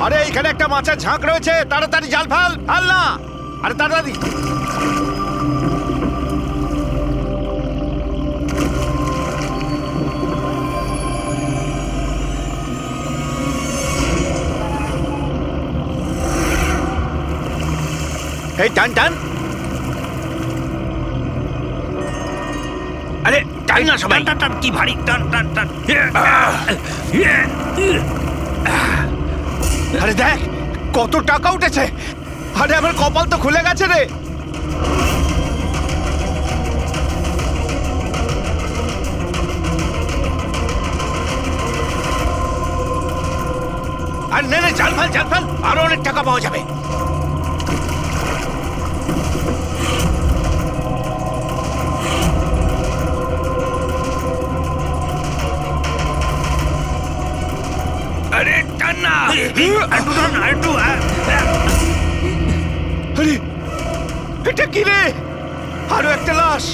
আরে এখানে একটা মাছের ঝাঁক রয়েছে, তাড়াতাড়ি জাল ফেল, ফেল না, আরে তাড়াতাড়ি। এই টান টান, আরে টান না সবাই, টান টান, কি ভারী, টান টান টান। আরে দেখ কত টাকা উঠেছে, আরে আমার কপাল তো খুলে গেছে রে। আর নে নে, জাল ফেল জাল ফেল, আরো অনেক টাকা পাওয়া যাবে। আরে টান না, একটু টান, একটু। আরে এটা কি রে, আরো একটা লাশ।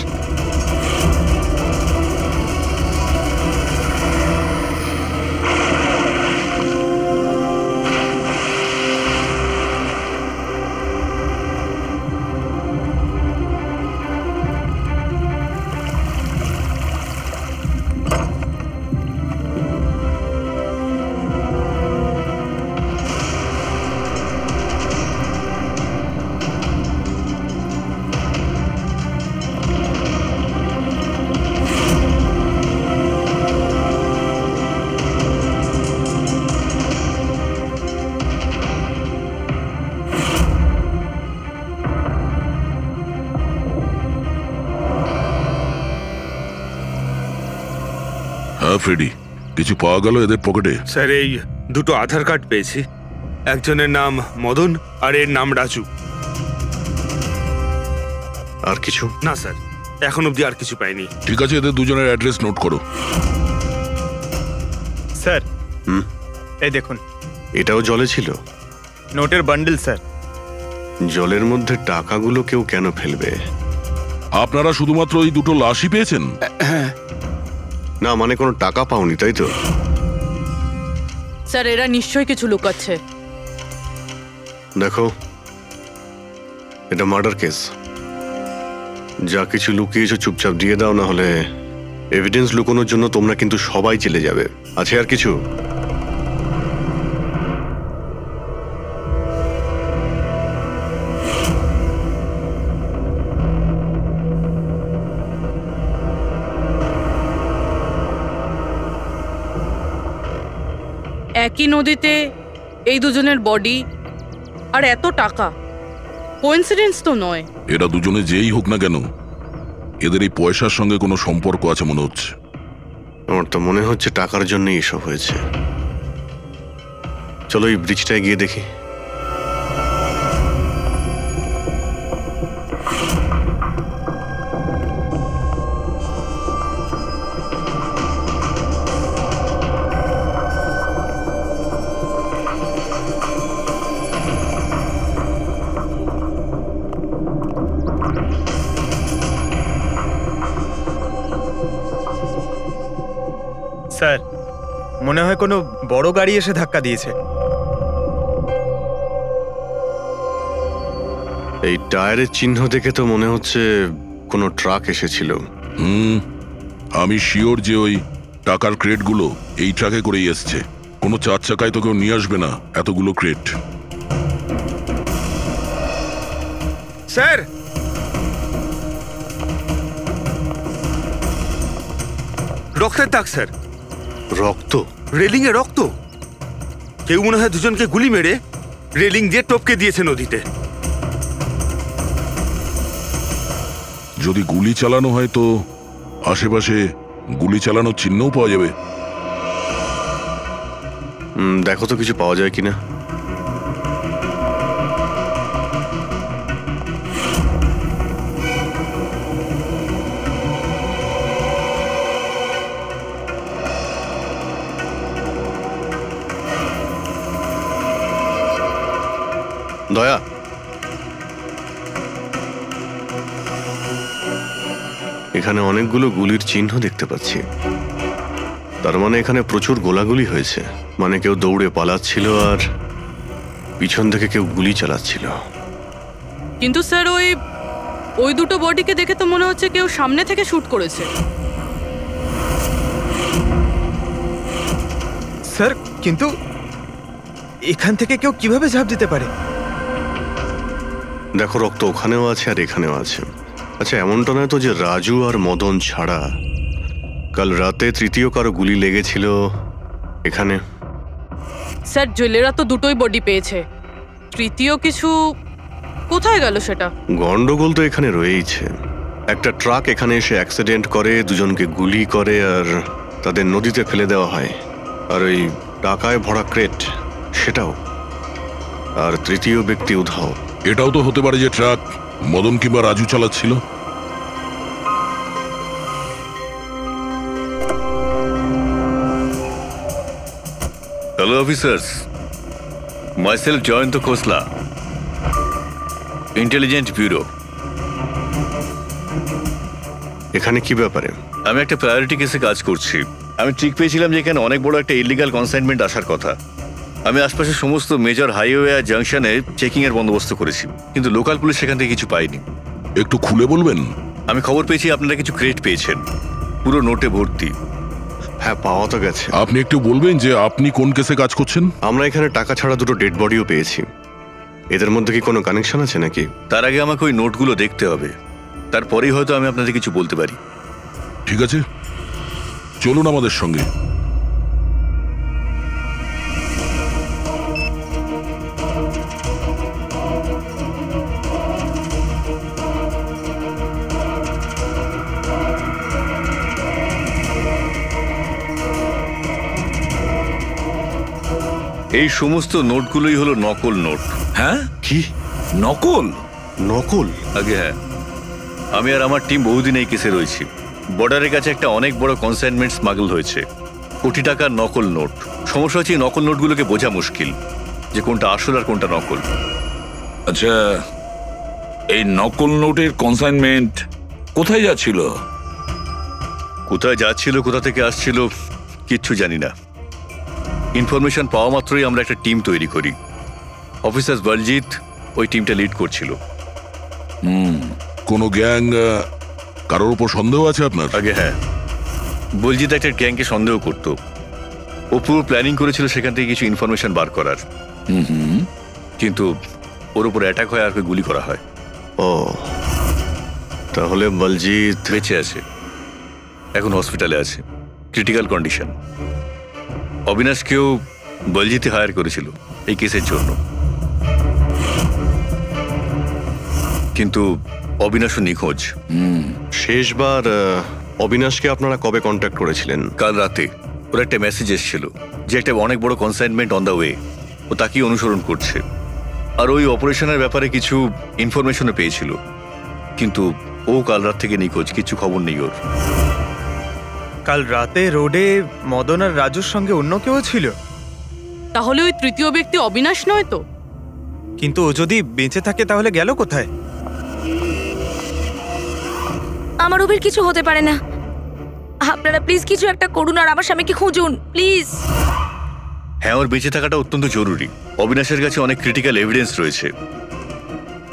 ফ্রেডি, কিছু পাওয়া গেল এদের পকেটে? স্যার এই দুটো আধার কার্ড পেয়েছি, একজনের নাম মদন আর এর নাম রাজু। আর কিছু না স্যার, এখন অবধি আর কিছু পাইনি। ঠিক আছে, এদের দুজনের অ্যাড্রেস নোট করো। স্যার এই দেখুন, এটাও জলে ছিল? নোটের বান্ডেল স্যার। জলের মধ্যে টাকাগুলো কেউ কেন ফেলবে? আপনারা শুধুমাত্র এই দুটো লাশই পেয়েছেন? না মানে কোনো টাকা পাওনি তাই তো? স্যার এরা নিশ্চয়ই কিছু লুকাচ্ছে। দেখো, এটা মার্ডার কেস, যা কিছু লুকিয়েছো চুপচাপ দিয়ে দাও, না হলে এভিডেন্স লুকানোর জন্য তোমরা কিন্তু সবাই চলে যাবে। আছে আর কিছু? একই নদীতে এই দুজনের বডি আর এত টাকা, কোইন্সিডেন্স তো নয়। এরা দুজনে যেই হোক না কেন, এদের এই পয়সার সঙ্গে কোনো সম্পর্ক আছে মনে হচ্ছে। আমার তো মনে হচ্ছে টাকার জন্যই এসব হয়েছে। চলো এই ব্রিজটায় গিয়ে দেখি। স্যার মনে হয় কোনো বড় গাড়ি এসে ধাক্কা দিয়েছে। এই টায়ারের চিহ্ন দেখে তো মনে হচ্ছে কোনো ট্রাক এসেছিল। আমি শিওর যে ওই টাকার ক্রেটগুলো এই ট্রাকে করেই এসছে। কোনো চার চাকায় তো কেউ নিয়ে আসবে না এতগুলো ক্রেট। স্যার রক্তের দাগ স্যার। রক্ত? রেলিং এ রক্ত। কেউ মনে হয় দুজনকে গুলি মেরে রেলিং দিয়ে টপকে দিয়েছে নদীতে। যদি গুলি চালানো হয় তো আশেপাশে গুলি চালানোর চিহ্নও পাওয়া যাবে। দেখো তো কিছু পাওয়া যায় কিনা। দয়া, এখানে অনেকগুলো গুলির চিহ্ন দেখতে পাচ্ছি। তার মানে এখানে প্রচুর গোলাগুলি হয়েছে, মানে কেউ দৌড়ে পালাচ্ছিল আর পিছন থেকে কেউ গুলি চালাচ্ছিল। কিন্তু স্যার ওই দুটো বডিকে দেখে তো মনে হচ্ছে কেউ সামনে থেকে শুট করেছে। স্যার কিন্তু এখান থেকে কেউ কিভাবে ঝাঁপ দিতে পারে? দেখো, রক্ত ওখানেও আছে আর এখানেও আছে। আচ্ছা, এমনটা নয় তো যে রাজু আর মদন ছাড়া কাল রাতে তৃতীয় কারো গুলি লেগেছিল এখানে? স্যার জেলেরা তো দুটোই বডি পেয়েছে, তৃতীয় কিছু কোথায় গেল সেটা? গন্ডগোল তো এখানে রয়েইছে। একটা ট্রাক এখানে এসে অ্যাক্সিডেন্ট করে, দুজনকে গুলি করে আর তাদের নদীতে ফেলে দেওয়া হয়। আর ওই টাকায় ভরা ক্রেট সেটাও। আর তৃতীয় ব্যক্তি উধাও। এটাও তো হতে পারে যে ট্রাক মদন কিংবা রাজু চালাচ্ছিল। Hello officers, myself Jayant Khosla, Intelligence Bureau. এখানে কি ব্যাপারে? আমি একটা প্রায়োরিটি কেসে কাজ করছি। আমি ঠিক পেয়েছিলাম যে এখানে অনেক বড় একটা ইলিগাল কনসাইনমেন্ট আসার কথা। আমি আশপাশের সমস্ত মেজর হাইওয়ে আর জাংশনে চেকিং এর বন্দোবস্ত করেছি, কিন্তু লোকাল পুলিশ সেখান থেকে কিছু পায়নি। একটু খুলে বলবেন? আমি খবর পেয়েছি আপনারা কিছু ক্রেট পেয়েছেন, পুরো নোটে ভর্তি। হ্যাঁ, পাওয়া তো গেছে। আপনি একটু বলবেন যে আপনি কোন কেসে কাজ করছেন? আমরা এখানে টাকা ছাড়া দুটো ডেড বডিও পেয়েছি। এদের মধ্যে কি কোনো কানেকশন আছে নাকি? তার আগে আমাকে ওই নোটগুলো দেখতে হবে, তারপরেই হয়তো আমি আপনাদের কিছু বলতে পারি। ঠিক আছে, চলুন আমাদের সঙ্গে। এই সমস্ত নোটগুলোই হলো নকল নোট। হ্যাঁ, কি নকল? নকল? আগে হ্যাঁ, আমি আর আমার টিম বহুদিন এই কেসে রয়েছি। বর্ডারের কাছে একটা অনেক বড় কনসাইনমেন্ট স্মাগল হয়েছে, কোটি টাকার নকল নোট। সমস্যা হচ্ছে এই নকল নোটগুলোকে বোঝা মুশকিল যে কোনটা আসল আর কোনটা নকল। আচ্ছা, এই নকল নোটের কনসাইনমেন্ট কোথায় যাচ্ছিল? কোথায় যাচ্ছিল, কোথা থেকে আসছিল কিচ্ছু জানি না। ইনফরমেশন পাওয়া মাত্রই আমরা একটা টিম তৈরি করি। অফিসার বলজিৎ ওই টিমটা লিড করছিল। কোনো গ্যাং কারোর উপর সন্দেহ আছে আপনার? আগে হ্যাঁ, বলজিৎ একটা গ্যাংকে সন্দেহ করত। ও পুরো প্ল্যানিং করেছিল সেখান থেকে কিছু ইনফরমেশন বার করার, কিন্তু ওর উপর অ্যাটাক হয় আর গুলি করা হয়। ও, তাহলে বলজিৎ বেঁচে আছে, এখন হসপিটালে আছে, ক্রিটিক্যাল কন্ডিশন। অবিনাশকেও বলজিৎই হায়ার করেছিল এই কেসের জন্য, কিন্তু অবিনাশও নিখোঁজ। শেষবার অবিনাশকে আপনারা কবে কন্ট্যাক্ট করেছিলেন? কাল রাতে ওর একটা মেসেজ এসেছিল যে একটা অনেক বড় কনসাইনমেন্ট অন দ্য ওয়ে, ও তাকেই অনুসরণ করছে। আর ওই অপারেশনের ব্যাপারে কিছু ইনফরমেশনও পেয়েছিল, কিন্তু ও কাল রাত থেকে নিখোঁজ, কিছু খবর নেই ওর। কাল রাতে রোডে মদন আর রাজুর সঙ্গে অন্য কেউ ছিল? তাহলে ওই তৃতীয় ব্যক্তি অবিনাশ নয় তো? কিন্তু ও যদি বেঁচে থাকে তাহলে গেল কোথায়? আমার ওবের কিছু হতে পারে না। আপনারা প্লিজ কিছু একটা করুন আর আমার স্বামীকে খুঁজুন প্লিজ। হ্যাঁ, ওর বেঁচে থাকাটা অত্যন্ত জরুরি। অবিনাশের কাছে অনেক ক্রিটিক্যাল এভিডেন্স রয়েছে,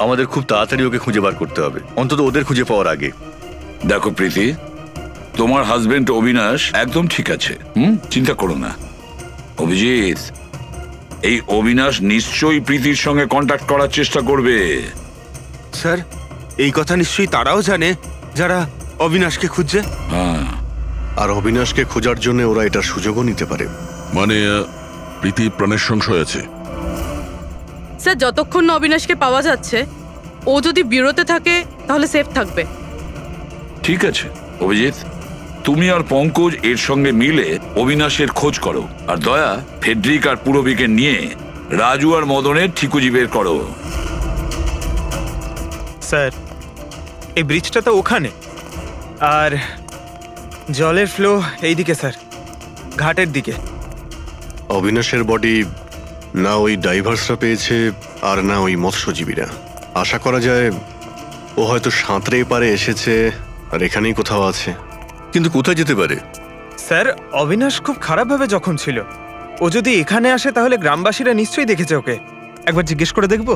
আমাদের খুব তাড়াতাড়ি ওকে খুঁজে বার করতে হবে, অন্তত ওদের খুঁজে পাওয়ার আগে। দেখো প্রীতি, তোমার হাজবেন্ড অবিনাশ একদম ঠিক আছে, চিন্তা করো না। অভিজিৎ, এই অবিনাশ নিশ্চয়ই প্রীতির সঙ্গে কন্ট্যাক্ট করার চেষ্টা করবে। স্যার, এই কথা নিশ্চয়ই তারাও জানে যারা অবিনাশকে খুঁজছে। হ্যাঁ, আর অবিনাশকে খোঁজার জন্য ওরা এটার সুযোগও নিতে পারে। মানে প্রীতি প্রাণের সংশয় আছে। স্যার যতক্ষণ না অবিনাশকে পাওয়া যাচ্ছে, ও যদি বিরতে থাকে তাহলে সেফ থাকবে। ঠিক আছে অভিজিৎ, তুমি আর পঙ্কজ এর সঙ্গে মিলে অবিনাশের খোঁজ করো, আর দয়া ফেডরিক আর পুরবিকে নিয়ে রাজু আর মদনের ঠিকুজি বের করো। স্যার, এই ব্রিজটা তো ওখানে, আর জলের ফ্লো এইদিকে স্যার, ঘাটের দিকে। অবিনাশের বডি না ওই ডাইভার্সরা পেয়েছে আর না ওই মৎস্যজীবীরা। আশা করা যায় ও হয়তো সাঁতরে পারে এসেছে আর এখানেই কোথাও আছে। কিন্তু কোথায় যেতে পারে? স্যার, অবিনাশ খুব খারাপভাবে জখম ছিল। ও যদি এখানে আসে তাহলে গ্রামবাসীরা নিশ্চয়ই দেখেছে ওকে। একবার জিজ্ঞেস করে দেখবো?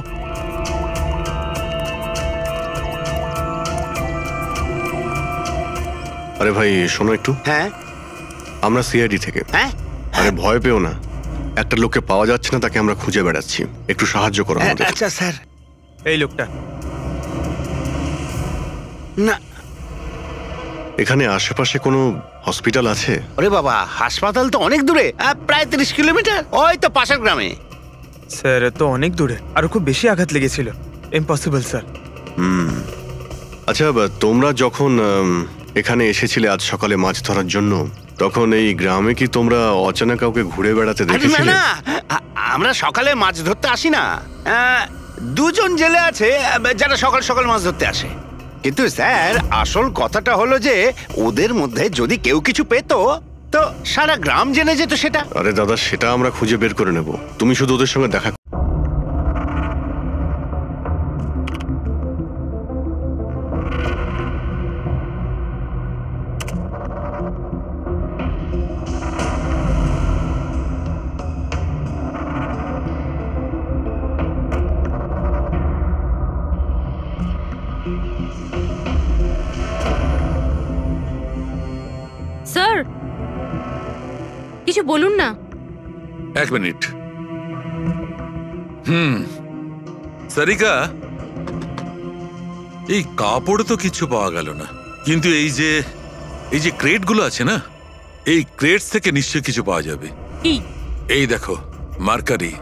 আরে ভাই শোনো একটু, হ্যাঁ আমরা সিআইডি থেকে। হ্যাঁ আরে ভয় পেও না, একটা লোককে পাওয়া যাচ্ছে না, তাকে আমরা খুঁজে বেড়াচ্ছি, একটু সাহায্য করো আমাদের। আচ্ছা স্যার। এই লোকটা না এখানে আশেপাশে কোনো হসপিটাল আছে? ওরে বাবা, হাসপাতাল তো অনেক দূরে, প্রায় 30 কিলোমিটার, ওই তো পাশের গ্রামে। স্যার তো অনেক দূরে, আরো খুব বেশি আঘাত লেগেছিল। Impossible sir. আচ্ছা তোমরা যখন এখানে এসেছিলে আজ সকালে মাছ ধরার জন্য, তখন এই গ্রামে কি তোমরা অচেনা কাউকে ঘুরে বেড়াতে আরে না দেখেছিলে? না, আমরা সকালে মাছ ধরতে আসি না। দুজন জেলে আছে যারা সকাল সকাল মাছ ধরতে আসে। কিন্তু স্যার আসল কথাটা হলো যে ওদের মধ্যে যদি কেউ কিছু পেতো তো সারা গ্রাম জেনে যেত সেটা। আরে দাদা, সেটা আমরা খুঁজে বের করে নেব, তুমি শুধু ওদের সঙ্গে দেখা। স্যার কিছু বলুন না। এক মিনিট। সারিকা, এই কাপড়ে তো কিছু পাওয়া গেল না, কিন্তু এই যে ক্রেট গুলো আছে না, এই ক্রেটস থেকে নিশ্চয়ই কিছু পাওয়া যাবে। কি? এই দেখো, mercury,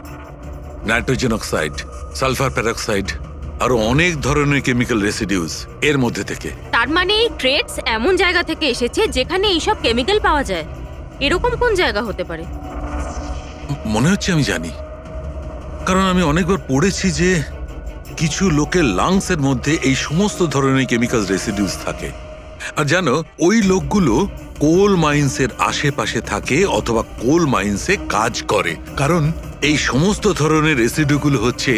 nitrogen oxide, sulphur peroxide, আরো অনেক ধরনের কেমিক্যাল রেসিডিউস এর মধ্যে থেকে। তার মানে এই ট্রেডস এমন জায়গা থেকে এসেছে যেখানে এইসব কেমিক্যাল পাওয়া যায়। এরকম কোন জায়গা হতে পারে? মনে হচ্ছে আমি জানি, কারণ আমি অনেকবার পড়েছি যে কিছু লোকের লাংস এর মধ্যে এই সমস্ত ধরনের কেমিক্যাল রেসিডিউস থাকে। আর জানো, ওই লোকগুলো কোল মাইন্সের আশেপাশে থাকে অথবা কোল মাইন্সে কাজ করে, কারণ এই সমস্ত ধরনের রেসিডিউগুলো হচ্ছে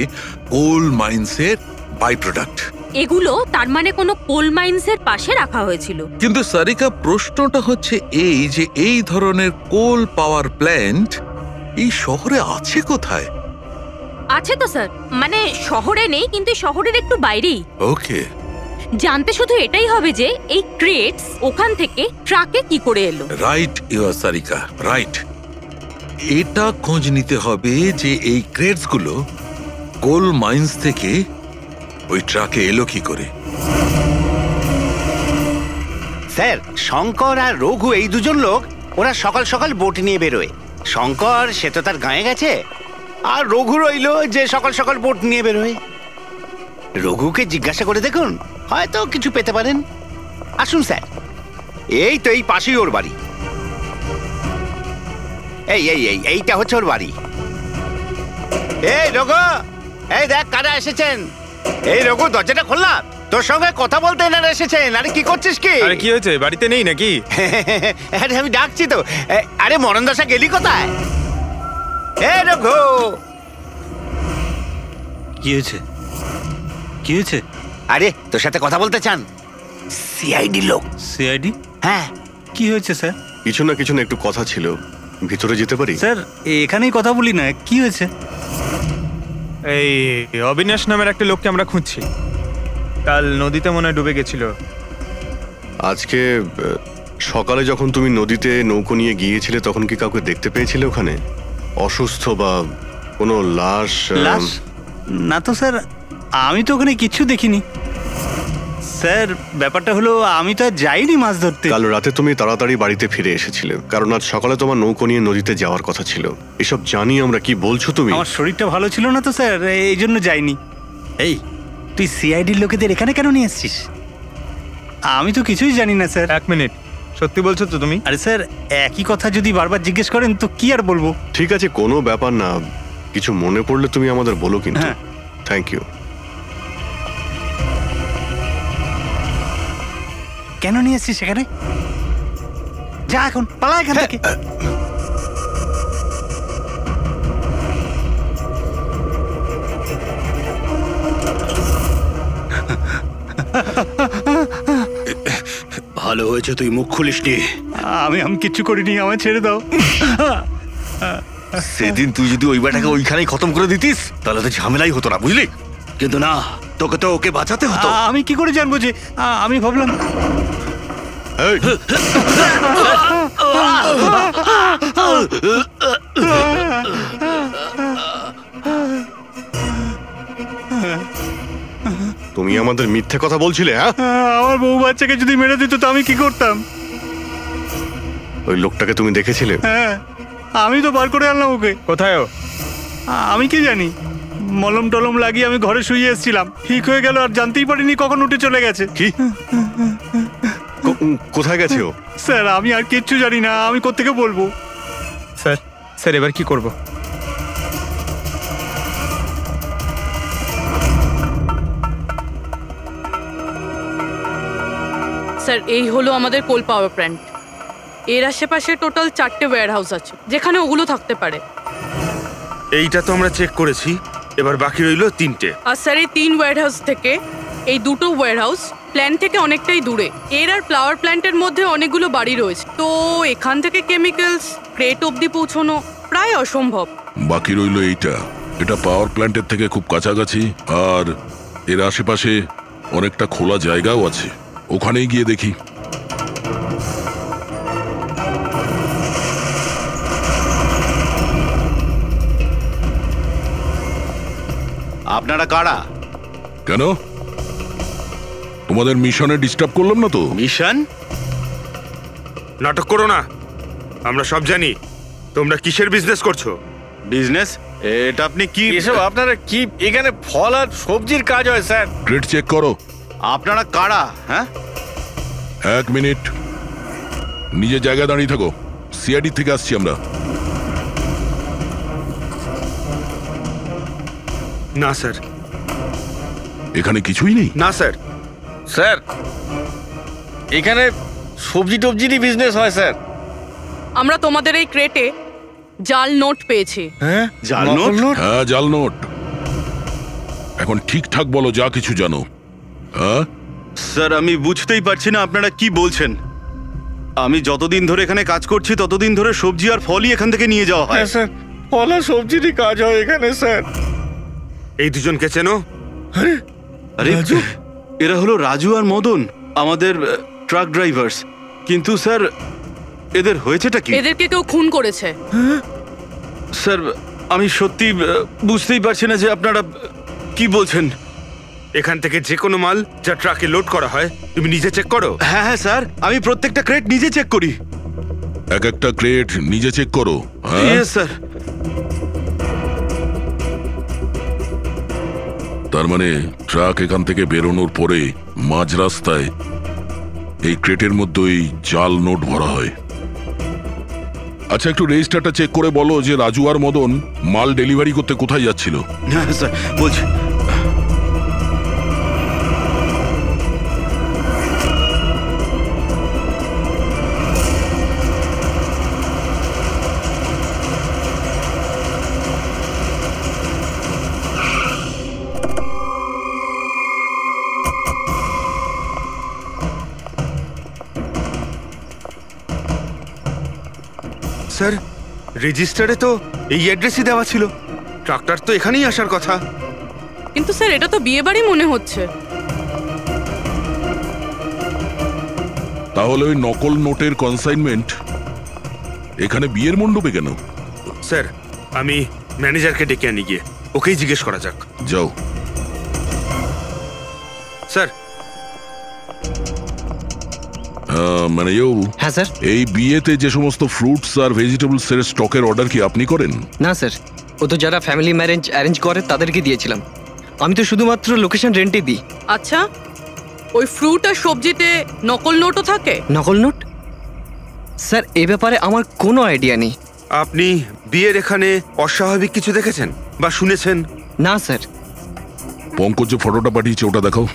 কোল মাইন্সের বাই প্রোডাক্ট। এগুলো তার মানে কোনো কোল মাইন্সের পাশে রাখা হয়েছিল। কিন্তু সারিকা, প্রশ্নটা হচ্ছে এই যে এই ধরনের কোল পাওয়ার প্ল্যান্ট এই শহরে আছে কোথায়? আছে তো স্যার, মানে শহরে নেই, কিন্তু শহরের একটু বাইরেই। ওকে, জানতে শুধু এটাই হবে যে এই ক্রেটস ওখান থেকে ট্রাকে কি করে এলো। Right your Sarika, right. এটা খোঁজ নিতে হবে যে এই ক্রেটস গুলো কোল মাইন্স থেকে ওই ট্রাকে এলো কি করে। স্যার শঙ্কর আর রঘু এই দুজন লোক, ওরা সকাল সকাল বোট নিয়ে বেরোয়। শঙ্কর সে তো তার গায়ে গেছে, আর রঘু রইলো যে সকাল সকাল বোট নিয়ে বেরোয়। রঘুকে জিজ্ঞাসা করে দেখুন, হয়তো কিছু পেতে পারেন। আসুন স্যার, এই তো এই পাশেই ওর বাড়ি। এইটা হচ্ছে ওর বাড়ি। এই রঘু, এই দেখ কারা এসেছেন। এই রঘু, দরজাটা খোলা, তোর সঙ্গে কথা বলতে এনারা এসেছেন। আরে কি করছিস কি? আরে কি হয়েছে, বাড়িতে নেই নাকি? আরে আমি ডাকছি তো। আরে মরণ দশা গেলি কোথায়? এ রঘু, কি হয়েছে? কি হয়েছে? আরে তোর সাথে কথা বলতে চান সিআইডি লোক। সিআইডি? হ্যাঁ। কি হয়েছে স্যার? কিছু না একটু কথা ছিল, ভিতরে যেতে পারি? স্যার এখানেই কথা বলি না, কি হয়েছে? এই অবিনাশ নামের একটা লোককে আমরা খুঁজছি। কাল নদীতে মনে হয় ডুবে গেছিল। আজকে সকালে যখন তুমি নদীতে নৌকো নিয়ে গিয়েছিলে তখন কি কাউকে দেখতে পেয়েছিলে ওখানে, অসুস্থ বা কোনো লাশ? লাশ? না তো স্যার, আমি তো ওখানে কিছু দেখিনি। স্যার ব্যাপারটা হলো আমি তো আর যাইনি মাছ ধরতে। কাল রাতে তুমি তাড়াতাড়ি বাড়িতে ফিরে এসেছিলে, কারণ আজ সকালে তোমার নৌকো নিয়ে নদীতে যাওয়ার কথা ছিল। এসব জানি আমরা, কি বলছো তুমি? আমার শরীরটা ভালো ছিল না তো স্যার, এই জন্য যাইনি। এই তুই সিআইডির লোকেদের এখানে কেন নিয়ে এসছিস? আমি তো কিছুই জানি না স্যার। এক মিনিট, সত্যি বলছো তো তুমি? আরে স্যার, একই কথা যদি বারবার জিজ্ঞেস করেন তো কি আর বলবো। ঠিক আছে, কোনো ব্যাপার না, কিছু মনে পড়লে তুমি আমাদের বলো কিন্তু। হ্যাঁ। Thank you. কেন নিয়ে এসছিস সেখানে? যা এখন পালা এখান থেকে। ভালো হয়েছে তুই মুখ খুলিসনি। আমি কিচ্ছু করিনি, আমায় ছেড়ে দাও। সেদিন তুই যদি ওই বেটাকে ওইখানেই খতম করে দিতিস তাহলে তো ঝামেলাই হতো না, বুঝলি? কিন্তু না, তোকে তো ওকে বাঁচাতে হতো। আমি কি করে জানবো যে আমি ভাবলাম এই, তুমি আমাদের মিথ্যে কথা বলছিলে? হ্যাঁ, আমার বউ বাচ্চাকে যদি মেরে দিত তো আমি কি করতাম? ওই লোকটাকে তুমি দেখেছিলে? হ্যাঁ, আমি তো বার করে আনলাম ওকে। কোথায় ও? আমি কি জানি, মলম টলম লাগিয়ে আমি ঘরে শুয়ে এসেছিলাম, ঠিক হয়ে গেল আর জানতেই পারিনি কখন উঠে চলে গেছে। কি? কোথায় গেছে ও? স্যার আমি আর কিচ্ছু জানি না, আমি কোত্থেকে বলবো? স্যার স্যার এবার কি করব? স্যার এই হলো আমাদের কোল পাওয়ার প্ল্যান্ট। এর আশেপাশে টোটাল 4টে ওয়্যার হাউস আছে যেখানে ওগুলো থাকতে পারে। এইটা তো আমরা চেক করেছি, এবার বাকি রইলো 3টে। আর স্যার এই 3 ওয়্যার হাউস থেকে এই 2টো ওয়্যার হাউস প্ল্যান্ট থেকে অনেকটাই দূরে। এর আর ফ্লাওয়ার প্ল্যান্টের মধ্যে অনেকগুলো বাড়ি রয়েছে, তো এখান থেকে কেমিক্যালস ক্রেট অবধি পৌঁছানো প্রায় অসম্ভব। বাকি রইল এইটা, এটা পাওয়ার প্ল্যান্টের থেকে খুব কাছাকাছি আর এর আশেপাশে অনেকটা খোলা জায়গাও আছে, ওখানেই গিয়ে দেখি। আপনারা কারা? কেন, তোমাদের মিশনে ডিস্টার্ব করলাম না তো? মিশন? নাটক করো না, আমরা সব জানি তোমরা কিসের বিজনেস করছো। বিজনেস? এটা আপনি কি এসব আপনারা কি? এখানে ফল আর সবজির কাজ হয় স্যার। গ্রেড চেক করো। আপনারা কারা? হ্যাঁ, 1 মিনিট, নিজের জায়গায় দাঁড়িয়ে থাকো। সিআইডি থেকে আসছি আমরা। না স্যার। এখানে কিছুই নেই? না স্যার। স্যার এখানে সবজি টবজিরই বিজনেস হয় স্যার। আমরা তোমাদের এই ক্রেটে জাল নোট পেয়েছি। হ্যাঁ, জাল নোট? হ্যাঁ, জাল নোট। এখন ঠিকঠাক বলো যা কিছু জানো। হ্যাঁ স্যার আমি বুঝতেই পারছি না আপনারা কি বলছেন। আমি যতদিন ধরে এখানে কাজ করছি ততদিন ধরে সবজি আর ফলই এখান থেকে নিয়ে যাওয়া হয়। স্যার ফল আর সবজিরই কাজ হয় এখানে স্যার। এই দুজনকে চেনো? আরে এরা হলো রাজু আর মদন, আমাদের ট্রাক ড্রাইভার্স। কিন্তু স্যার এদের হয়েছেটা কি? এদেরকে কেউ খুন করেছে। স্যার আমি সত্যি বুঝতেই পারছি না যে আপনারা কি বলছেন। এখান থেকে যে কোনো মাল যা ট্রাকে লোড করা হয় তুমি নিজে চেক করো? হ্যাঁ হ্যাঁ স্যার, আমি প্রত্যেকটা ক্রেট নিজে চেক করি। এক একটা ক্রেট নিজে চেক করো? হ্যাঁ ইয়েস স্যার। তার মানে ট্রাক এখান থেকে বেরোনোর পরে মাঝ রাস্তায় এই ক্রেটের মধ্যেই জাল নোট ভরা হয়। আচ্ছা, একটু রেজিস্টারটা চেক করে বলো যে রাজু আর মদন মাল ডেলিভারি করতে কোথায় যাচ্ছিল? হ্যাঁ স্যার বলছি। স্যার রেজিস্টারে তো এই অ্যাড্রেসই দেওয়া ছিল, ট্রাকটার তো এখানেই আসার কথা। কিন্তু স্যার এটা তো বিয়ে বাড়ি মনে হচ্ছে। তাহলে ওই নকল নোটের কনসাইনমেন্ট এখানে বিয়ের মণ্ডপে কেন? স্যার আমি ম্যানেজারকে ডেকে আনি, গিয়ে ওকেই জিজ্ঞেস করা যাক। যাও। স্যার। ম্যানেজারবাবু। হ্যাঁ স্যার। এই বিয়েতে যে সমস্ত ফ্রুটস আর ভেজিটেবলস এর স্টকের অর্ডার কি আপনি করেন? না স্যার, ও তো যারা ফ্যামিলি ম্যারেজ অ্যারেঞ্জ করে তাদেরকে দিয়েছিলাম। আমি তো শুধুমাত্র লোকেশন রেন্টে দিই। আচ্ছা, ওই ফ্রুট আর সবজিতে নকল নোটও থাকে? নকল নোট? স্যার এ ব্যাপারে আমার কোনো আইডিয়া নেই। আপনি বিয়ের এখানে অস্বাভাবিক কিছু দেখেছেন বা শুনেছেন? না স্যার। পঙ্কজ যে ফটোটা পাঠিয়েছে ওটা দেখাও।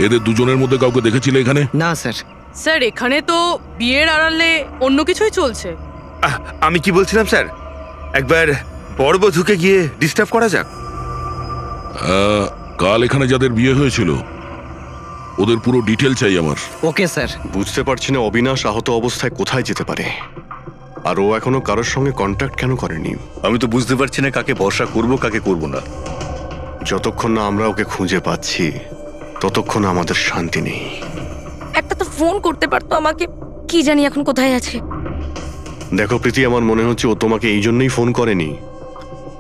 এদের দুজনের মধ্যে কাউকে দেখেছিলে এখানে? না স্যার। স্যার এখানে তো বিয়ের আড়ালে অন্য কিছুই চলছে। আমি কি বলছিলাম স্যার, একবার বরবধূকে গিয়ে ডিস্টার্ব করা যাক। কাল এখানে যাদের বিয়ে হয়েছিল ওদের পুরো ডিটেল চাই আমার। Okay sir. বুঝতে পারছি না অবিনাশ আহত অবস্থায় কোথায় যেতে পারে, আর ও এখনো কারোর সঙ্গে কন্ট্যাক্ট কেন করেনি। আমি তো বুঝতে পারছি না কাকে ভরসা করব কাকে করব না। যতক্ষণ না আমরা ওকে খুঁজে পাচ্ছি ততক্ষণ আমাদের শান্তি নেই। একটা তো ফোন করতে পারতো আমাকে, কি জানি এখন কোথায় আছে। দেখো প্রীতি, আমার মনে হচ্ছে ও তোমাকে এই জন্যই ফোন করেনি,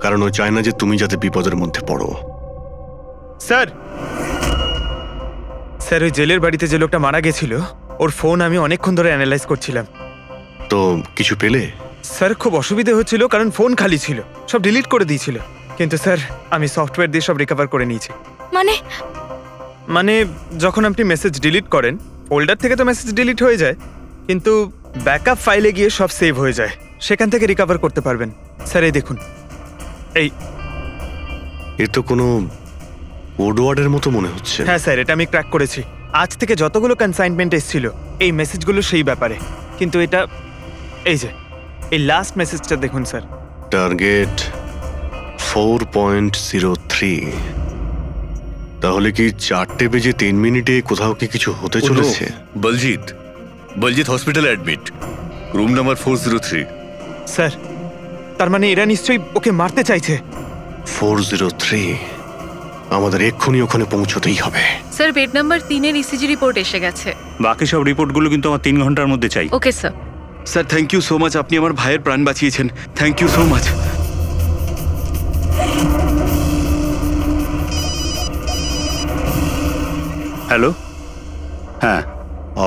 কারণ ও চায় না যে তুমি যাতে বিপদের মধ্যে পড়ো। স্যার স্যার ওই জেলের বাড়িতে যে লোকটা মারা গেছিল ওর ফোন আমি অনেকক্ষণ ধরে অ্যানালাইজ করছিলাম। তো কিছু পেলে? স্যার খুব অসুবিধে হচ্ছিল কারণ ফোন খালি ছিল, সব ডিলিট করে দিয়েছিল। কিন্তু স্যার আমি সফটওয়্যার দিয়ে সব রিকভার করে নিয়েছি। মানে যখন আপনি মেসেজ ডিলিট করেন ফোল্ডার থেকে তো মেসেজ ডিলিট হয়ে যায়, কিন্তু ব্যাকআপ ফাইলে গিয়ে সব সেভ হয়ে যায়, সেখান থেকে রিকভার করতে পারবেন। স্যার এই দেখুন, এ তো কোনো কোডওয়ার্ডের মতো মনে হচ্ছে। হ্যাঁ স্যার, এটা আমি ক্র্যাক করেছি। আজ থেকে যতগুলো কনসাইনমেন্ট এসেছিল এই মেসেজগুলো সেই ব্যাপারে, কিন্তু এটা এই যে এই লাস্ট মেসেজটা দেখুন স্যার। টার্গেট 4.03। তাহলে কি 4:03 কোথাও কি কিছু হতে চলেছে? বলজিৎ হসপিটালে অ্যাডমিট, রুম নাম্বার 403। স্যার তার মানে এরা নিশ্চয়ই ওকে মারতে চাইছে। 403, আমাদের এক্ষুনি ওখানে পৌঁছতেই হবে। স্যার বেড নাম্বার 3 এর ইসিজি রিপোর্ট এসে গেছে। বাকি সব রিপোর্টগুলো কিন্তু আমার 3 ঘন্টার মধ্যে চাই। Okay sir. Sir thank you so much, আপনি আমার ভাইয়ের প্রাণ বাঁচিয়েছেন। Thank you so much. Hello, হ্যাঁ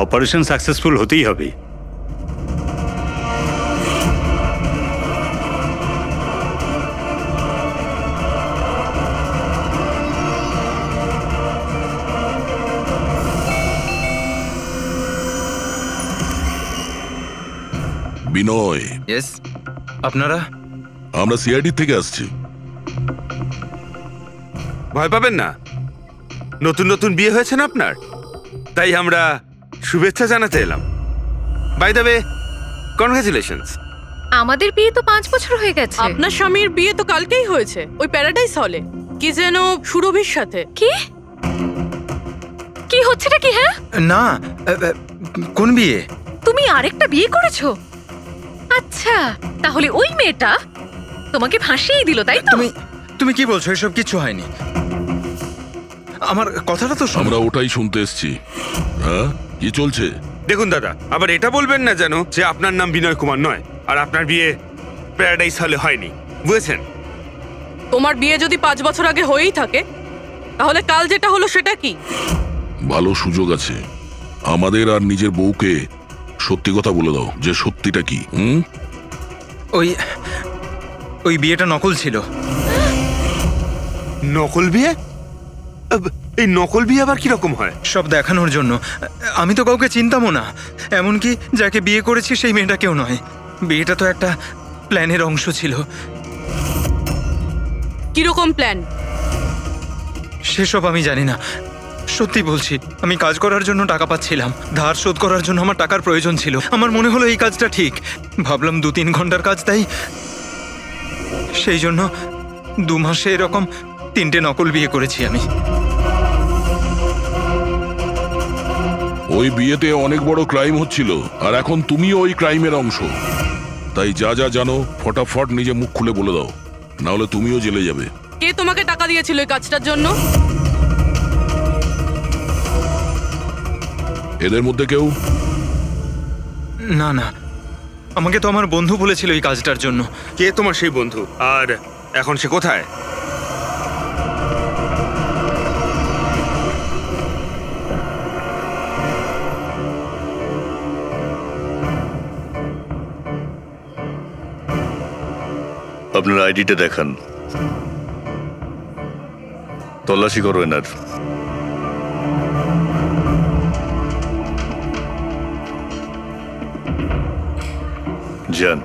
অপারেশন সাকসেসফুল হতেই হবে। বিনয়। ইয়েস, আপনারা? আমরা সিআইডি থেকে আসছি। ভয় পাবেন না, নতুন নতুন বিয়ে হয়েছে না আপনার, তাই আমরা শুভেচ্ছা জানাতে এলাম। By the way, congratulations. আমাদের বিয়ে তো 5 বছর হয়ে গেছে। আপনার স্বামীর বিয়ে তো কালকেই হয়েছে, ওই প্যারাডাইস হলে, কি যেন সুরভির সাথে। কি কি হচ্ছেটা কি? হ্যাঁ না, কোন বিয়ে? তুমি আরেকটা বিয়ে করেছো? আচ্ছা, তাহলে ওই মেয়েটা তোমাকে ফাঁসিয়ে দিল, তাই তো? তুমি কি বলছো? এসব কিছু হয়নি। আমার কথাটা তো আমরা ওটাই শুনতে এসেছি। হ্যাঁ, কি চলছে? দেখুন দাদা, আবার এটা বলবেন না যেন যে আপনার নাম বিনয় কুমার নয় আর আপনার বিয়ে প্যারাডাইস হলে হয়নি, বুঝেছেন? তোমার বিয়ে যদি 5 বছর আগে হয়েই থাকে তাহলে কাল যেটা হলো সেটা কি? ভালো সুযোগ আছে, আমাদের আর নিজের বউকে সত্যি কথা বলে দাও যে সত্যিটা কি। ওই বিয়েটা নকল ছিল। নকল বিয়ে? এই নকল বিয়ে আবার কিরকম হয়? সব দেখানোর জন্য। আমি তো কাউকে চিনতামও না, এমনকি যাকে বিয়ে করেছি সেই মেয়েটাকেও নয়। বিয়েটা তো একটা প্ল্যানের অংশ ছিল। কিরকম প্ল্যান? সেসব আমি জানি না, সত্যি বলছি। আমি কাজ করার জন্য টাকা পাচ্ছিলাম, ধার শোধ করার জন্য আমার টাকার প্রয়োজন ছিল। আমার মনে হলো এই কাজটা ঠিক, ভাবলাম 2-3 ঘন্টার কাজ, তাই সেই জন্য 2 মাসে এরকম 3টে নকল বিয়ে করেছি আমি। ওই বিয়েতে অনেক বড় ক্রাইম হচ্ছিল, আর এখন তুমিও ওই ক্রাইমের অংশ। তাই যা যা জানো ফটাফট নিজে মুখ খুলে বলে দাও, না হলে তুমিও জেলে যাবে। কে তোমাকে টাকা দিয়েছিল এই কাজটার জন্য? এদের মধ্যে কেউ? না না, আমাকে তো আমার বন্ধু বলেছিল এই কাজটার জন্য। কে তোমার সেই বন্ধু, আর এখন সে কোথায়? আপনার আইডিটা দেখান, তল্লাশি করো এনার। যান।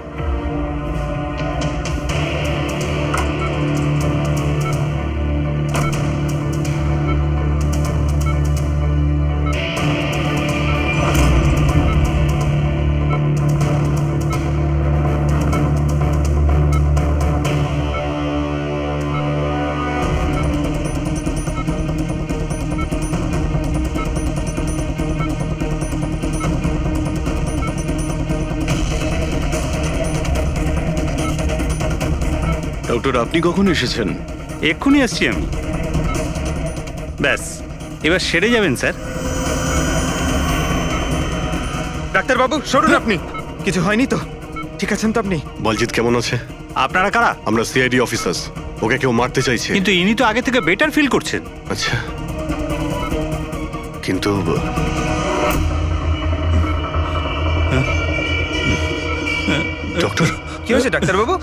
ডক্টর আপনি কখন এসেছেন? এক্ষুনি আসছি আমি। ব্যাস, এবার সেরে যাবেন স্যার। ডাক্তারবাবু সরুন আপনি। কিছু হয়নি তো? ঠিক আছেন তো আপনি? বলজিৎ কেমন আছে? আপনারা কারা? আমরা সিআইডি অফিসার্স। ওকে কেউ মারতে চাইছে। কিন্তু ইনি তো আগে থেকে বেটার ফিল করছেন। আচ্ছা, কিন্তু ডক্টর কি হয়েছে ডাক্তারবাবু?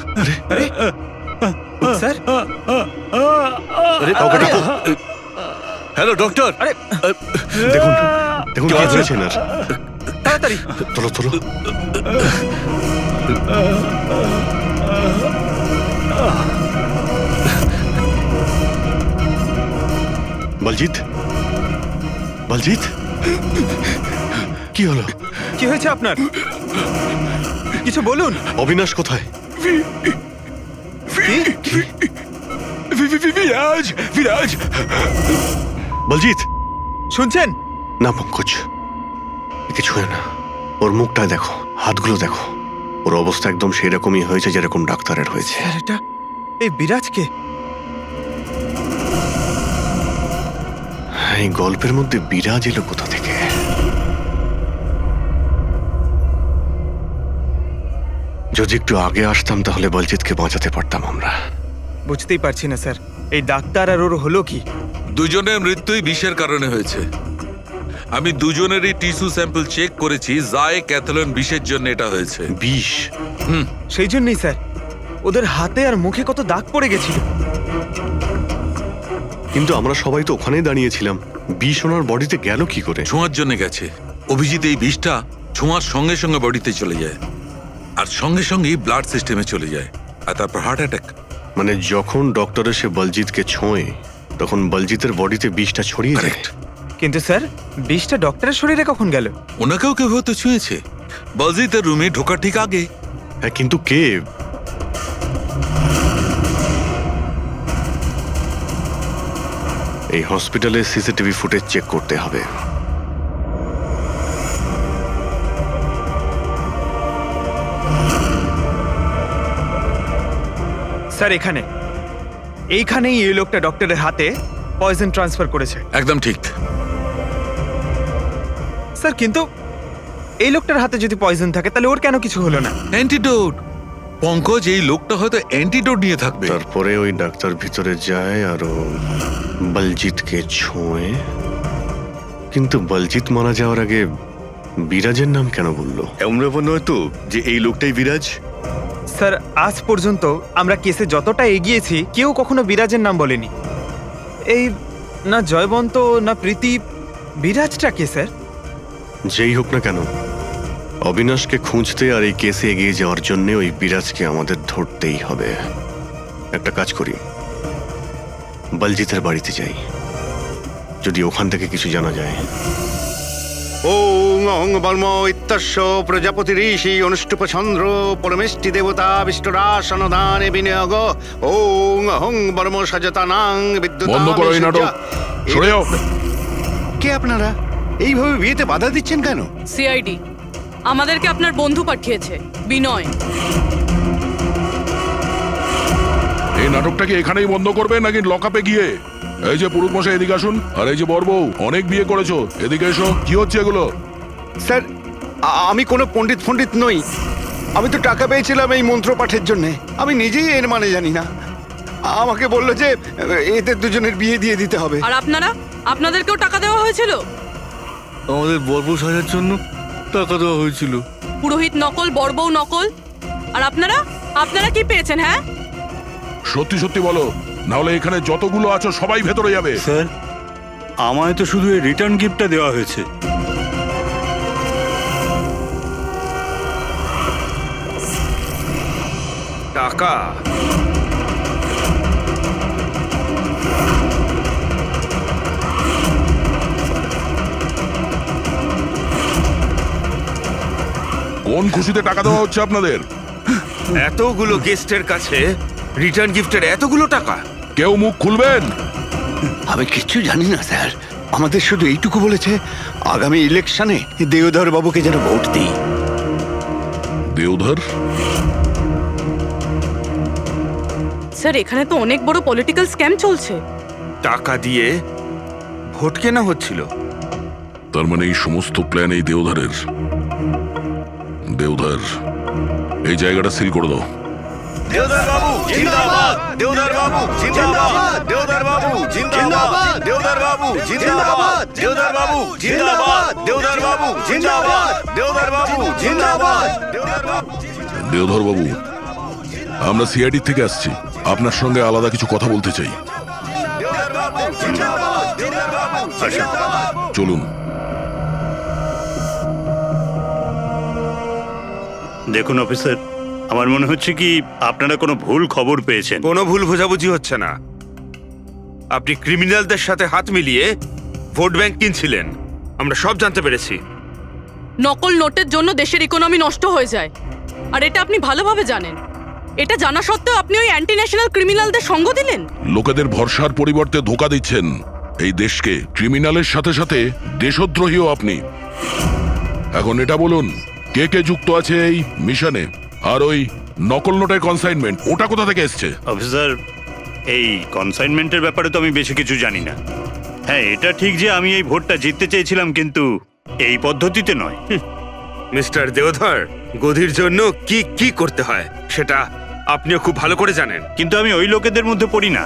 আরে স্যার, হ্যালো ডক্টর। আরে দেখুন দেখুন কি হয়েছে না। তাড়াতাড়ি তোলো তোলো। বলজিৎ, বলজিৎ, কি হলো? কি হয়েছে আপনার? কিছু বলুন। অবিনাশ কোথায়? বিরাজ, বিরাজ, বলজিৎ শুনছেন? না পঙ্কজ, একে ছুঁয়ে না। ওর মুখটা দেখো, হাতগুলো দেখো। ওর অবস্থা একদম সেই রকমই হয়েছে যেরকম ডাক্তারের হয়েছে। স্যার, এটা এই বিরাজকে? এই গল্পের মধ্যে বিরাজ এলো কোথা থেকে? যদি একটু আগে আসতাম তাহলে বলজিৎকে বাঁচাতে পারতাম আমরা। বুঝতেই পারছি না স্যার, এই ডাক্তার আর ওর হলো কি? দুজনের মৃত্যুই বিষের কারণে হয়েছে। আমি দুজনেরই টিস্যু স্যাম্পল চেক করেছি, জায় ক্যাথলন বিষের জন্য এটা হয়েছে। বিষ? সেই জন্যই স্যার, ওদের হাতে আর মুখে কত দাগ পড়ে গেছিল। কিন্তু আমরা সবাই তো ওখানেই দাঁড়িয়েছিলাম। বিষ ওনার বডিতে গেল কি করে? ছোঁয়ার জন্য গেছে। অভিজিৎ, এই বিষটা ছোঁয়ার সঙ্গে সঙ্গে বডিতে চলে যায়, আর সঙ্গে সঙ্গেই ব্লাড সিস্টেমে চলে যায়, আর তারপর হার্ট অ্যাটাক। মানে যখন ডক্টর এসে বলজিৎকে ছোঁয়ে তখন বলজিতের বডিতে বিষটা ছড়িয়ে যায়। কিন্তু স্যার, বিষটা ডক্টরের শরীরে কখন গেল? ওনাকেও কেউ হয়তো ছুঁয়েছে, বলজিতের রুমে ঢোকার ঠিক আগে। হ্যাঁ, কিন্তু কে? এই হসপিটালে সিসিটিভি ফুটেজ চেক করতে হবে। স্যার, এইখানেই এই লোকটা ডক্টরের হাতে পয়জন ট্রান্সফার করেছে। একদম ঠিক স্যার, কিন্তু এই লোকটার হাতে যদি পয়জন থাকে তাহলে ওর কেন কিছু হলো না? অ্যান্টিডোট। পঙ্কজ, এই লোকটা হয়তো অ্যান্টিডোট নিয়ে থাকবে। তারপরে ওই ডাক্তার ভিতরে যায় আর ও বলজিৎকে ছোঁয়ে। কিন্তু বলজিৎ মারা যাওয়ার আগে বিরাজের নাম কেন বললো? এমন ব্যাপার নয় তো যে এই লোকটাই বিরাজ? স্যার, আজ পর্যন্ত আমরা কেসে যতটা এগিয়েছি কেউ কখনো বিরাজের নাম বলেনি। এই না জয়বন্ত না প্রীতি, বিরাজটা কে স্যার? যেই হোক না কেন, অবিনাশকে খুঁজতে আর এই কেসে এগিয়ে যাওয়ার জন্য ওই বিরাজকে আমাদের ধরতেই হবে। একটা কাজ করি, বলজিতের বাড়িতে যাই, যদি ওখান থেকে কিছু জানা যায়। ওং অং বর্ম ইত্যস্য প্রজাপতি ঋষি অনুষ্ঠুপ চন্দ্র পরমেষ্টি দেবতা বিষ্ণুরাসনদানে বিনিয়োগ। ওং অং বর্ম সজতানাং বিদ্যুৎ। বন্ধ করো এই নাটক, সরে যাও। কে আপনারা? এইভাবে বিয়েতে বাধা দিচ্ছেন কেন? সিআইডি আমাদেরকে আপনার বন্ধু পাঠিয়েছে, বিনয়। এই নাটকটাকে এখানেই বন্ধ করবে নাকি লকআপে গিয়ে? এই যে পুরুষ মশাই, এদিকে আসুন। আর এই যে বরবউ, অনেক বিয়ে করেছো, এদিকে এসো। কি হচ্ছে এগুলো? স্যার, আমি কোনো পণ্ডিত নই। আমি তো টাকা পেয়েছিলাম এই মন্ত্র পাঠের জন্য। আমি নিজেই এর মানে জানি না। আমাকে বললো যে এদের দুজনের বিয়ে দিয়ে দিতে হবে। আর আপনাদেরকেও টাকা দেওয়া হয়েছিল? আমাদের বর্ব সাজার জন্য টাকা দেওয়া হয়েছিল। পুরোহিত নকল, বড়বউ নকল। আর আপনারা কি পেয়েছেন? হ্যাঁ, সত্যি সত্যি বলো, নাহলে এখানে যতগুলো আছো সবাই ভেতরে যাবে। স্যার, আমায় তো শুধু এই রিটার্ন গিফটটা দেওয়া হয়েছে। টাকা? কোন খুশিতে টাকা দেওয়া হচ্ছে আপনাদের? এতগুলো গেস্টের কাছে রিটার্ন গিফটের এতগুলো টাকা? কেউ মুখ খুলবেন? আমি কিচ্ছু জানি না স্যার। আমাদের শুধু এইটুকু বলেছে, আগামী ইলেকশনে দেওধর বাবুকে যেন ভোট দিই। দেওধর? স্যার এখানে তো অনেক বড় পলিটিক্যাল স্ক্যাম চলছে। টাকা দিয়ে ভোট কেনা হচ্ছিল। তার মানে এই সমস্ত প্ল্যান এই দেওধারের। দেওধার, এই জায়গাটা সিল করে দাও। দেওদার বাবু জিন্দাবাদ, দেওদার বাবু জিন্দাবাদ, দেওদার বাবু জিন্দাবাদ, দেওদার বাবু জিন্দাবাদ, দেওদার বাবু জিন্দাবাদ, দেওদার বাবু জিন্দাবাদ, দেওদার বাবু জিন্দাবাদ, দেওদার বাবু। দেওধর বাবু, আমরা সিআইডি থেকে আসছি, আপনার সঙ্গে আলাদা কিছু কথা বলতে চাই। চলুন। দেখুন অফিসার, আমার মনে হচ্ছে কি আপনারা কোনো ভুল খবর পেয়েছেন। কোনো ভুল বোঝাবুঝি হচ্ছে না। আপনি ক্রিমিনালদের সাথে হাত মিলিয়ে ভোট ব্যাংক কিনছিলেন, আমরা সব জানতে পেরেছি। নকল নোটের জন্য দেশের ইকোনমি নষ্ট হয়ে যায়, আর এটা আপনি ভালোভাবে জানেন। এটা জানা সত্ত্বেও আপনি ওই অ্যান্টি ন্যাশনাল ক্রিমিনালদের সঙ্গ দিলেন। লোকেদের ভরসার পরিবর্তে ধোঁকা দিচ্ছেন এই দেশকে। ক্রিমিনালের সাথে সাথে দেশদ্রোহীও আপনি। এখন এটা বলুন, কে কে যুক্ত আছে এই মিশনে? আর ওই নকল নোটের কনসাইনমেন্ট, ওটা কোথা থেকে এসছে? অফিসার, এই কনসাইনমেন্টের ব্যাপারে তো আমি বেশি কিছু জানি না। হ্যাঁ, এটা ঠিক যে আমি এই ভোটটা জিততে চেয়েছিলাম, কিন্তু এই পদ্ধতিতে নয়। মিস্টার দেওধর, গদির জন্য কি কি করতে হয় সেটা আপনিও খুব ভালো করে জানেন। কিন্তু আমি ওই লোকেদের মধ্যে পড়ি না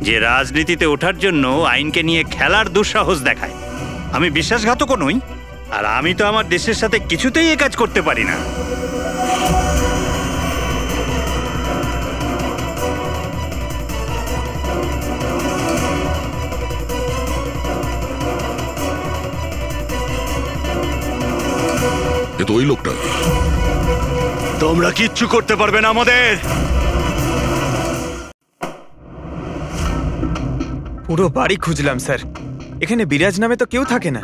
যে রাজনীতিতে ওঠার জন্য আইনকে নিয়ে খেলার দুঃসাহস দেখায়। আমি বিশ্বাসঘাতকও নই, আর আমি তো আমার দেশের সাথে কিছুতেই এ কাজ করতে পারি না। এ তো ওই লোকটা। তোমরা কিচ্ছু করতে পারবে না আমাদের। পুরো বাড়ি খুঁজলাম স্যার, এখানে বিরাজ নামে তো কেউ থাকে না।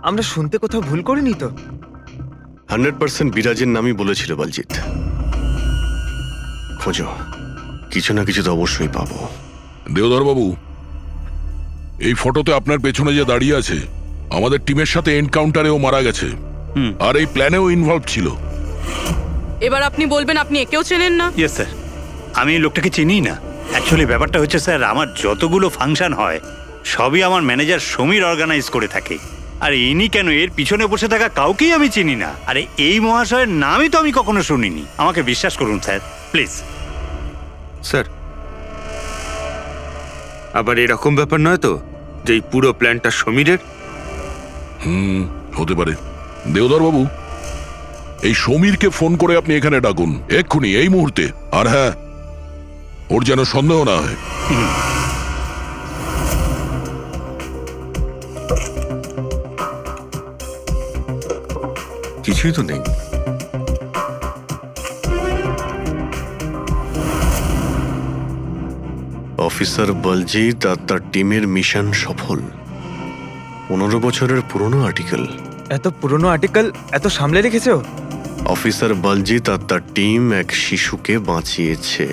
আমরা শুনতে কোথাও ভুল করিনি তো? 100% বিরাজের নামই বলেছিল বলজিৎ। খোঁজো, কিছু না কিছু তো অবশ্যই পাবো। দেওধর বাবু, এই ফটোতে আপনার পেছনে যে দাঁড়িয়ে আছে, আমাদের টিমের সাথে এনকাউন্টারেও মারা গেছে, আর এই প্ল্যানেও ইনভলভ ছিল। এবার আপনি বলবেন আপনি একেও চেনেন না? ইয়েস স্যার, আমি এই লোকটাকে চিনি না। অ্যাকচুয়ালি ব্যাপারটা হচ্ছে স্যার, আমার যতগুলো ফাংশন হয় সবই আমার ম্যানেজার সমীর অর্গানাইজ করে থাকে। আর ইনি কেন, এর পিছনে বসে থাকা কাউকেই আমি চিনি না। আরে এই মহাশয়ের নামই তো আমি কখনো শুনিনি। আমাকে বিশ্বাস করুন স্যার, প্লিজ। স্যার, আবার এরকম ব্যাপার নয় তো যে এই পুরো প্ল্যানটা সমীরের? হতে পারে। দেওধর বাবু, এই সমীরকে ফোন করে আপনি এখানে ডাকুন এক্ষুনি, এই মুহূর্তে। আর হ্যাঁ, ওর যেন সন্দেহ না হয়। কিছুই তো নেই। অফিসার বলজিৎ আর তার টিমের মিশন সফল। 15 বছরের পুরনো আর্টিকেল। এত পুরনো আর্টিকেল এত সামলে রেখেছো? অফিসার বলজিৎ আর তার টিম এক শিশুকে বাঁচিয়েছে।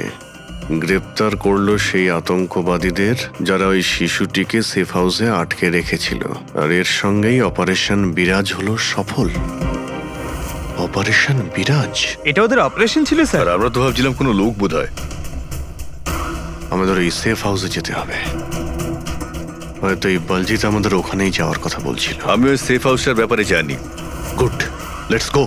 গ্রেপ্তার করলো সেই আতঙ্কবাদীদের যারা ওই শিশুটিকে সেফ হাউসে আটকে রেখেছিল। আর এর সঙ্গেই অপারেশন বিরাজ হলো সফল। অপারেশন বিরাজ, এটা ওদের অপারেশন ছিল স্যার? আমরা তো ভাবছিলাম কোনো লোক বোধহয়। আমাদের এই সেফ হাউসে যেতে হবে। হয়তো এই বলজিৎ আমাদের ওখানেই যাওয়ার কথা বলছিল। আমি ওই সেফ হাউসটার ব্যাপারে জানি। Good, let's go.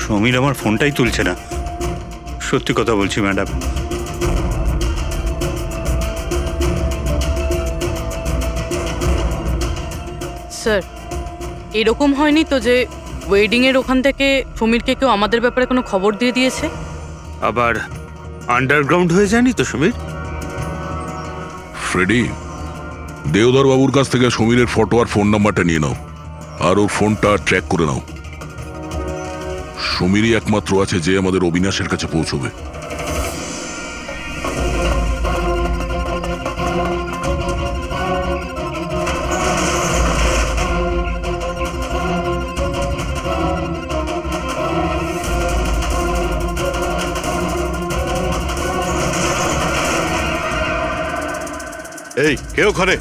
সমীর আমার ফোনটাই তুলছে না। সত্যি কথা বলছি ম্যাডাম। স্যার, এরকম হয়নি তো যে ওয়েডিং এর ওখান থেকে সমীরকে কেউ আমাদের ব্যাপারে কোনো খবর দিয়ে দিয়েছে? আবার আন্ডারগ্রাউন্ড হয়ে যায়নি তো সমীর? ফ্রেডি, দেওধর বাবুর কাছ থেকে সমীরের ফটো আর ফোন নাম্বারটা নিয়ে নাও, আর ওর ফোনটা ট্র্যাক করে নাও। সমীরই একমাত্র আছে যে আমাদের অবিনাশের কাছে পৌঁছবে। এই কে ওখানে?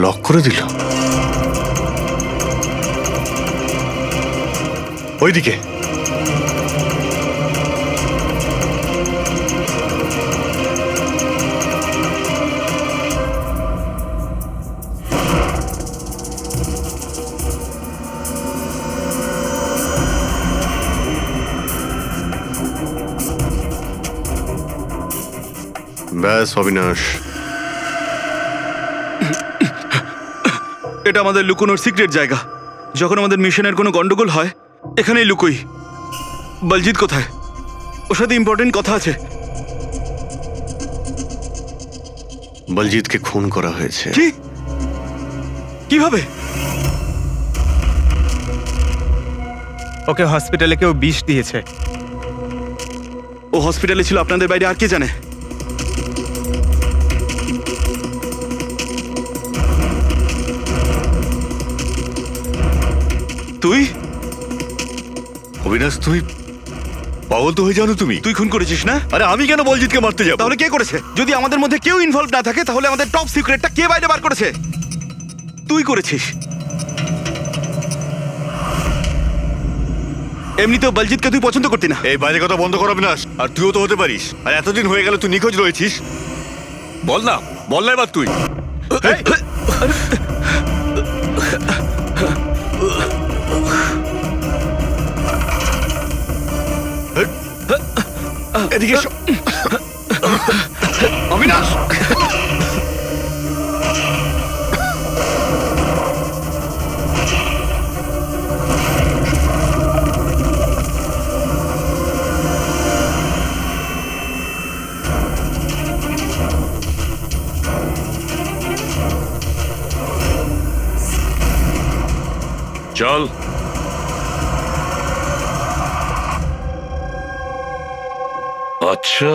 লক করে দিল। ওইদিকে ব্যাস অবিনাশ, এটা আমাদের লুকোনোর সিক্রেট জায়গা। যখন আমাদের মিশনের কোনো গন্ডগোল হয় এখানেই লুকোই। বলজিৎ কোথায়? ওর সাথে ইম্পর্টেন্ট কথা আছে। বলজিৎকে খুন করা হয়েছে। কি? কিভাবে? ওকে হসপিটালে কেউ বিষ দিয়েছে। ও হসপিটালে ছিল, আপনাদের বাইরে আর কে জানে? তুই অবিনাশ, তুমি পাগল তো হয়ে জানো? তুই খুন করেছিস না? আরে আমি কেন বলজিৎকে মারতে যাব? তাহলে কে করেছে? যদি আমাদের মধ্যে কেউ ইনভলভ না থাকে তাহলে আমাদের টপ সিক্রেটটা কে বাইরে বার করেছে? তুই করেছিস। এমনিতেও বলজিৎকে তুই পছন্দ করতি না। এই বাইরে কথা বন্ধ কর অবিনাশ। আর তুইও তো হতে পারিস। আর এতদিন হয়ে গেল তুই নিখোঁজ রয়েছিস। বল না এবার তুই। এদিকে অবিনাশ, চল। আচ্ছা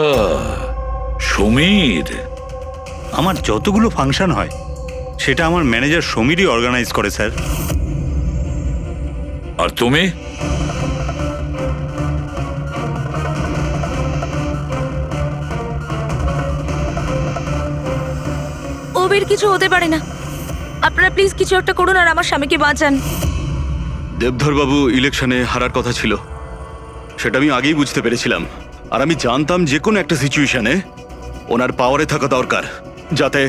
সমীর, আমার যতগুলো ফাংশন হয় সেটা আমার ম্যানেজার সমীরই অর্গানাইজ করে স্যার। আর তুমি? ওবের কিছু হতে পারে না। আপনারা প্লিজ কিছু একটা করুন আর আমার স্বামীকে বাঁচান। দেবধর বাবু ইলেকশনে হারার কথা ছিল, সেটা আমি আগেই বুঝতে পেরেছিলাম। আর আমি জানতাম যে কোনো একটা সিচুয়েশনে ওনার পাওয়ারে থাকা দরকার, যাতে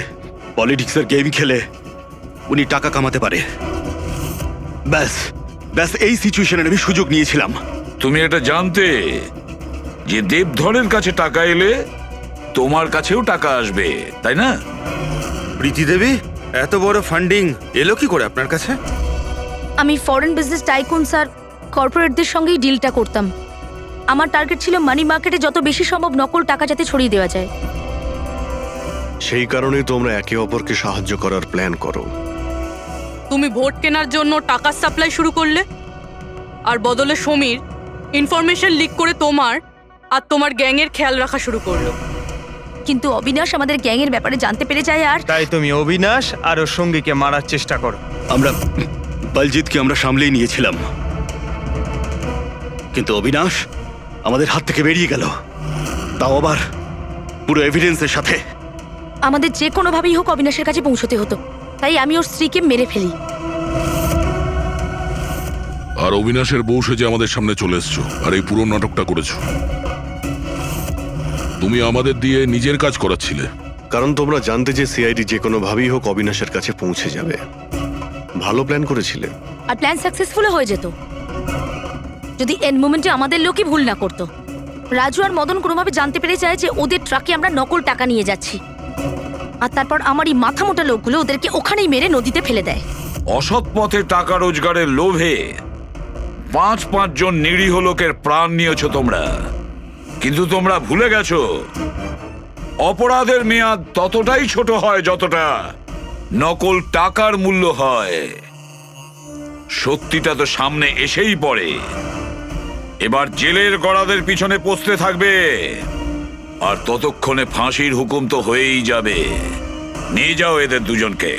পলিটিক্সের গেম খেলে উনি টাকা কামাতে পারে। ব্যাস এই সিচুয়েশনের আমি সুযোগ নিয়েছিলাম। তুমি এটা জানতে যে দেবধরের কাছে টাকা এলে তোমার কাছেও টাকা আসবে, তাই না? প্রীতি দেবী, এত বড় ফান্ডিং এলো কি করে আপনার কাছে? আমি ফরেন বিজনেস টাইকুন স্যার কর্পোরেটদের সঙ্গেই ডিলটা করতাম। আমার টার্গেট ছিল মানি মার্কেটে যত বেশি সম্ভব নকল টাকা যাতে ছড়িয়ে দেওয়া যায়। সেই কারণেই তোমরা একে অপরকে সাহায্য করার প্ল্যান করো। তুমি ভোট কেনার জন্য টাকার সাপ্লাই শুরু করলে, আর বদলে সমীর ইনফরমেশন লিক করে তোমার আর তোমার গ্যাংয়ের খেয়াল রাখা শুরু করলো। কিন্তু অবিনাশ আমাদের গ্যাংয়ের ব্যাপারে জানতে পেরে যায়, আর তাই তুমি অবিনাশ আর ওর সঙ্গীকে মারার চেষ্টা করো। আমরা বলজিৎকে আমরা সামলেই নিয়েছিলাম, কিন্তু অবিনাশ আমাদের হাত থেকে বেরিয়ে গেল, তাও আবার পুরো এভিডেন্সের সাথে। আমাদের যে কোনোভাবেই হোক অবিনাশের কাছে পৌঁছতে হতো, তাই আমি ওর স্ত্রীকে মেরে ফেলি। আর অবিনাশের বউ সেজে আমাদের সামনে চলে এসছো আর এই পুরো নাটকটা করেছো। তুমি আমাদের দিয়ে নিজের কাজ করাচ্ছিলে, কারণ তোমরা জানতে যে সিআইডি যে কোনো ভাবেই হোক অবিনাশের কাছে পৌঁছে যাবে। ভালো প্ল্যান করেছিলে। আর প্ল্যান সাকসেসফুল হয়ে যেত যদি এন্ড মোমেন্টে আমাদের লোকই ভুল না করতো। রাজু আর মদন কোনোভাবে জানতে পেরে যায় যে ওদের ট্রাকে আমরা নকল টাকা নিয়ে যাচ্ছি, আর তারপর আমার এই মাথা মোটা লোকগুলো ওদেরকে ওখানেই মেরে নদীতে ফেলে দেয়। অসৎ পথে টাকা রোজগারের লোভে 5 জন নিরীহ লোকের প্রাণ নিয়েছো তোমরা, কিন্তু তোমরা ভুলে গেছো অপরাধের মেয়াদ ততটাই ছোট হয় যতটা নকল টাকার মূল্য হয়। সত্যিটা তো সামনে এসেই পড়ে। এবার জেলের গড়াদের পিছনে পৌঁছতে থাকবে, আর ততক্ষণে ফাঁসির হুকুম তো হয়েই যাবে। নিয়ে যাও এদের দুজনকে।